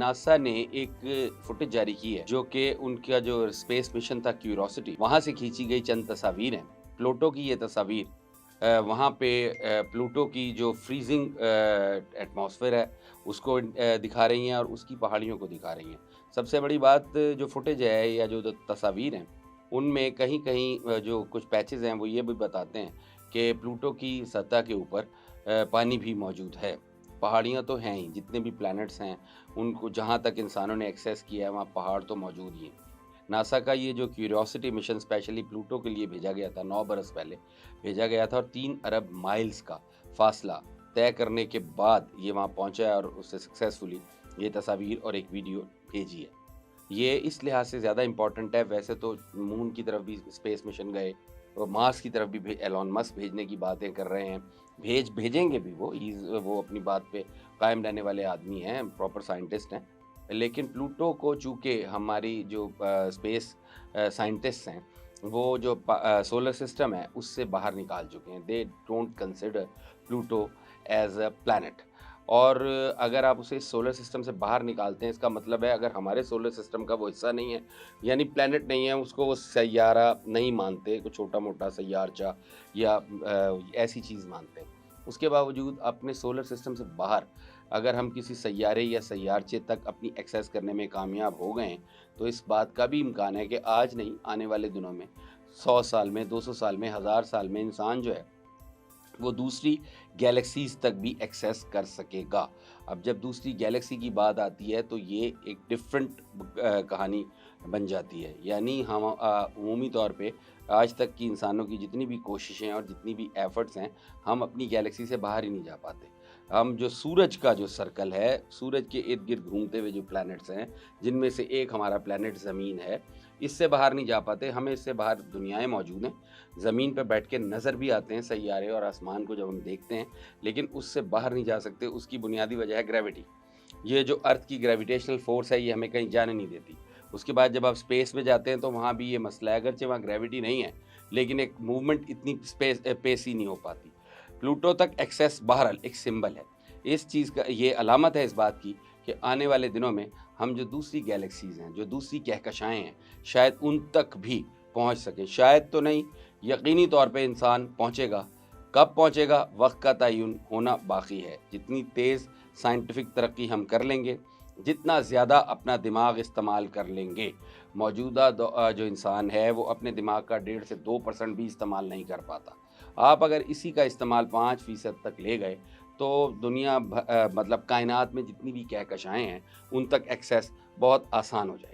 NASA نے ایک footage جاری کی ہے جو کہ ان کا جو اسپیس مشن تھا کیوریوسٹی، وہاں سے کھینچی گئی چند تصاویر ہیں پلوٹو کی۔ یہ تصاویر وہاں پہ پلوٹو کی جو فریزنگ ایٹماسفیئر ہے اس کو دکھا رہی ہیں اور اس کی پہاڑیوں کو دکھا رہی ہیں۔ سب سے بڑی بات جو فوٹیج ہے یا جو تصاویر ہیں ان میں کہیں کہیں جو کچھ پیچز ہیں وہ یہ بھی بتاتے ہیں کہ پلوٹو کی سطح کے اوپر پانی بھی موجود ہے۔ پہاڑیاں تو ہیں ہی، جتنے بھی پلانٹس ہیں ان کو جہاں تک انسانوں نے ایکسیس کیا ہے وہاں پہاڑ تو موجود ہی ہیں۔ ناسا کا یہ جو کیوریوسٹی مشن اسپیشلی پلوٹو کے لیے بھیجا گیا تھا، 9 برس پہلے بھیجا گیا تھا، اور 3 ارب مائلز کا فاصلہ طے کرنے کے بعد یہ وہاں پہنچا ہے اور اس سے سکسیسفلی یہ تصاویر اور ایک ویڈیو بھیجی ہے۔ یہ اس لحاظ سے زیادہ امپورٹنٹ ہے، ویسے تو مون کی طرف بھی اسپیس مشن گئے اور مارس کی طرف بھی ایلون مسک بھیجنے کی باتیں کر رہے ہیں، بھیجیں گے بھی وہ اپنی بات پہ قائم رہنے والے آدمی ہیں، پراپر سائنٹسٹ ہیں۔ لیکن پلوٹو کو چونکہ ہماری جو اسپیس سائنٹسٹ ہیں وہ جو سولر سسٹم ہے اس سے باہر نکال چکے ہیں، they don't consider Pluto as a planet. اور اگر آپ اسے سولر سسٹم سے باہر نکالتے ہیں اس کا مطلب ہے اگر ہمارے سولر سسٹم کا وہ حصہ نہیں ہے یعنی پلانٹ نہیں ہے، اس کو وہ سیارہ نہیں مانتے، کوئی چھوٹا موٹا سیارچہ یا ایسی چیز مانتے ہیں۔ اس کے باوجود اپنے سولر سسٹم سے باہر اگر ہم کسی سیارے یا سیارچے تک اپنی ایکسیس کرنے میں کامیاب ہو گئے ہیں تو اس بات کا بھی امکان ہے کہ آج نہیں آنے والے دنوں میں 100 سال میں، 200 سال میں، 1000 سال میں انسان جو ہے وہ دوسری گیلیکسیز تک بھی ایکسیس کر سکے گا۔ اب جب دوسری گیلیکسی کی بات آتی ہے تو یہ ایک ڈیفرنٹ کہانی بن جاتی ہے، یعنی ہم عمومی طور پہ آج تک کی انسانوں کی جتنی بھی کوششیں اور جتنی بھی ایفرٹس ہیں ہم اپنی گیلیکسی سے باہر ہی نہیں جا پاتے۔ ہم جو سورج کا جو سرکل ہے، سورج کے ارد گرد گھومتے ہوئے جو پلانٹس ہیں جن میں سے ایک ہمارا پلانٹ زمین ہے، اس سے باہر نہیں جا پاتے۔ ہمیں اس سے باہر دنیایں موجود ہیں، زمین پہ بیٹھ کے نظر بھی آتے ہیں سیارے اور آسمان کو جب ہم دیکھتے ہیں، لیکن اس سے باہر نہیں جا سکتے۔ اس کی بنیادی وجہ ہے گریوٹی۔ یہ جو ارتھ کی گریویٹیشنل فورس ہے یہ ہمیں کہیں جانے نہیں دیتی۔ اس کے بعد جب آپ اسپیس میں جاتے ہیں تو وہاں بھی یہ مسئلہ ہے، اگرچہ وہاں گریوٹی نہیں ہے لیکن ایک موومنٹ اتنی پیسی نہیں ہو پاتی۔ پلوٹو تک ایکسیس بہرحال ایک سمبل ہے اس چیز کا، یہ علامت ہے اس بات کی کہ آنے والے دنوں میں ہم جو دوسری گیلیکسیز ہیں، جو دوسری کہکشائیں ہیں، شاید ان تک بھی پہنچ سکیں۔ شاید تو نہیں، یقینی طور پہ انسان پہنچے گا۔ کب پہنچے گا وقت کا تعین ہونا باقی ہے۔ جتنی تیز سائنٹیفک ترقی ہم کر لیں گے، جتنا زیادہ اپنا دماغ استعمال کر لیں گے، موجودہ جو انسان ہے وہ اپنے دماغ کا 1.5 سے 2% بھی استعمال نہیں کر پاتا۔ آپ اگر اسی کا استعمال 5% تک لے گئے تو دنیا مطلب کائنات میں جتنی بھی کہکشائیں ہیں ان تک ایکسیس بہت آسان ہو جائے گا۔